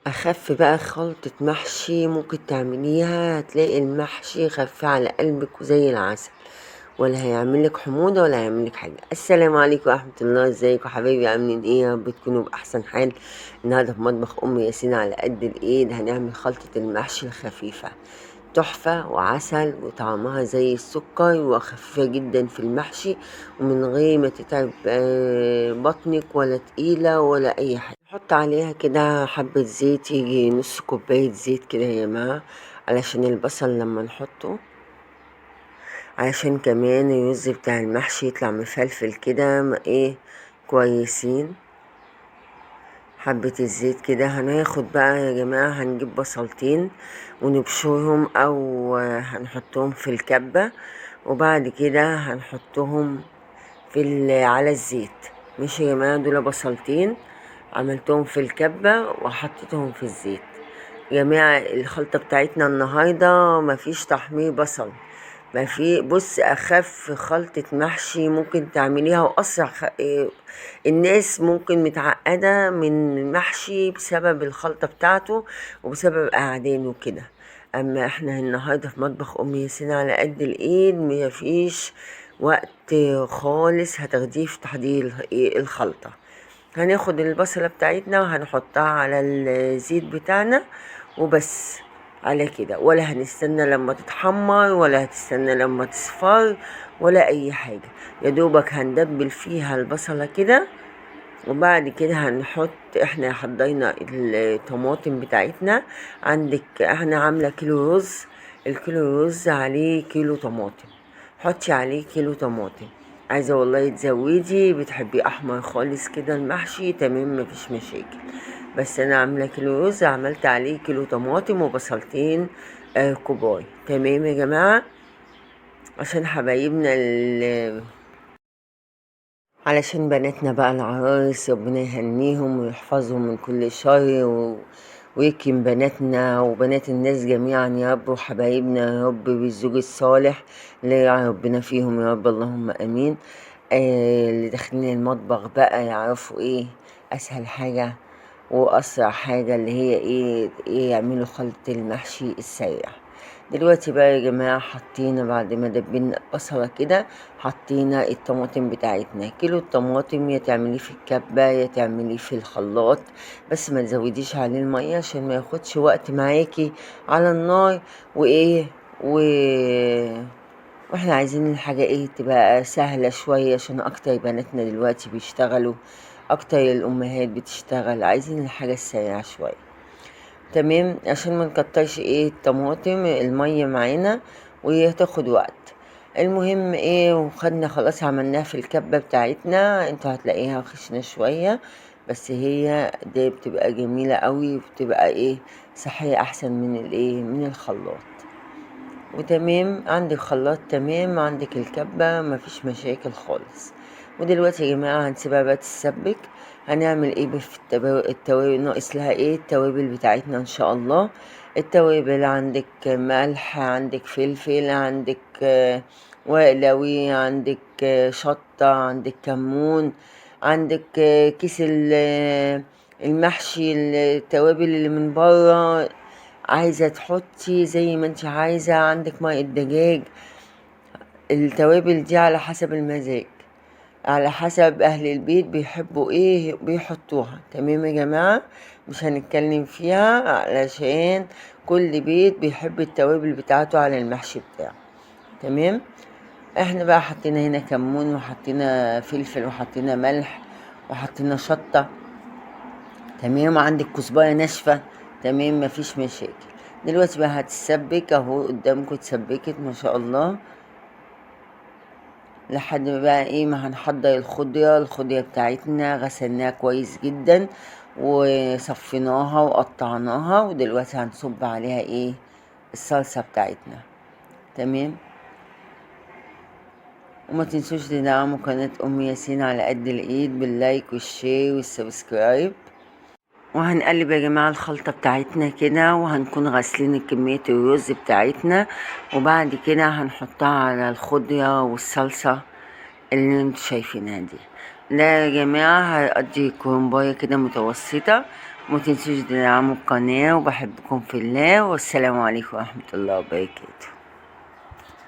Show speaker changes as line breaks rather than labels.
اخف بقى خلطة محشي ممكن تعمليها، هتلاقي المحشي خف على قلبك وزي العسل، ولا هيعملك حموضة ولا هيعملك حاجة. السلام عليكم ورحمة الله، ازيكم حبايبي؟ عاملين ايه؟ يا رب تكونوا بأحسن حال. النهاردة في مطبخ أم ياسين على قد الإيد هنعمل خلطة المحشي الخفيفة، تحفة وعسل وطعمها زي السكر وخفيفة جدا في المحشي، ومن غير ما تتعب بطنك ولا تقيلة ولا أي حاجة. نحط عليها كده حبة زيت، يجي نص كوباية زيت كده يا جماعة، علشان البصل لما نحطه، علشان كمان الرز بتاع المحشي يطلع مفلفل كده ايه كويسين. حبة الزيت كده. هناخد بقى يا جماعة، هنجيب بصلتين ونبشرهم او هنحطهم في الكبة، وبعد كده هنحطهم على الزيت. ماشي يا جماعة، دول بصلتين عملتهم في الكبة وحطيتهم في الزيت. يا جماعة الخلطة بتاعتنا النهاردة مفيش تحمير بصل، ما في. بص، اخف خلطة محشي ممكن تعمليها واسرع الناس ممكن متعقدة من المحشي بسبب الخلطة بتاعته وبسبب قعدين وكده. اما احنا النهاردة في مطبخ ام ياسين على قد الايد، مفيش وقت خالص هتاخديه في تحضير الخلطة. هناخد البصلة بتاعتنا وهنحطها على الزيت بتاعنا وبس، على كده. ولا هنستنى لما تتحمر ولا هتستنى لما تصفر ولا اي حاجة، يا دوبك هندبل فيها البصلة كده. وبعد كده هنحط، احنا حضينا الطماطم بتاعتنا. عندك احنا عاملة كيلو رز، الكيلو رز عليه كيلو طماطم، حطي عليه كيلو طماطم. عايزة والله تزودي، بتحبي احمر خالص كده المحشي، تمام مفيش مشاكل. بس انا عاملة كيلو رز، عملت عليه كيلو طماطم وبصلتين كبار. تمام يا جماعة، عشان حبايبنا علشان بناتنا بقى العرايس، ربنا يهنيهم ويحفظهم من كل شر ويكرم بناتنا وبنات الناس جميعا يا رب، وحبايبنا يا رب بالزوج الصالح اللي يرعى ربنا فيهم يا رب، اللهم امين. اللي داخلين المطبخ بقى يعرفوا ايه اسهل حاجة واسرع حاجة، اللي هي ايه يعملوا خلطة المحشي السريع. دلوقتي بقى يا جماعة، حطينا بعد ما دبينا البصلة كده، حطينا الطماطم بتاعتنا. كيلو الطماطم يا تعمليه في الكبة يا تعمليه في الخلاط، بس ما تزوديش عليه المية عشان ما ياخدش وقت معاكي على النار. وايه و... واحنا عايزين الحاجة ايه تبقى سهلة شوية، عشان اكتر بناتنا دلوقتي بيشتغلوا، اكتر الامهات بتشتغل، عايزين الحاجة السريعة شوية. تمام، عشان ما نكترش الطماطم المية معانا وهتاخد وقت. المهم وخدنا خلاص عملناها في الكبة بتاعتنا، انتوا هتلاقيها خشنة شوية، بس هي دي بتبقى جميلة قوي، وبتبقى صحية احسن من من الخلاط. وتمام، عندك خلاط تمام، عندك الكبة، مفيش مشاكل خالص. ودلوقتي يا جماعة هنسيبها بقى تتسبك. هنعمل في التوابل، ناقص لها التوابل بتاعتنا ان شاء الله. التوابل عندك ملح، عندك فلفل، عندك وقلاوي، عندك شطة، عندك كمون، عندك كيس المحشي، التوابل اللي من بره. عايزة تحطي زي ما انت عايزة، عندك ماء الدجاج. التوابل دي على حسب المزاج، على حسب اهل البيت بيحبوا بيحطوها. تمام يا جماعة، مش هنتكلم فيها علشان كل بيت بيحب التوابل بتاعته على المحشي بتاعه. تمام، احنا بقى حطينا هنا كمون وحطينا فلفل وحطينا ملح وحطينا شطة. تمام، عندك كزبرة ناشفة. تمام، مفيش مشاكل. دلوقتي بقى هتسبك اهو قدامكم، اتسبكت ما شاء الله، لحد ما بقى ما هنحضر الخضرة بتاعتنا. غسلناها كويس جدا وصفيناها وقطعناها، ودلوقتي هنصب عليها الصلصة بتاعتنا. تمام، وما تنسوش تدعموا قناة ام ياسين على قد الايد باللايك والشير والسبسكرايب. وهنقلب يا جماعة الخلطة بتاعتنا كده، وهنكون غاسلين كمية الرز بتاعتنا، وبعد كده هنحطها على الخضرة والصلصة اللي انتوا شايفينها دي. لا يا جماعة، هقضي كومباية كده متوسطة، متنسوش تدعموا القناة، وبحبكم في الله، والسلام عليكم ورحمة الله وبركاته.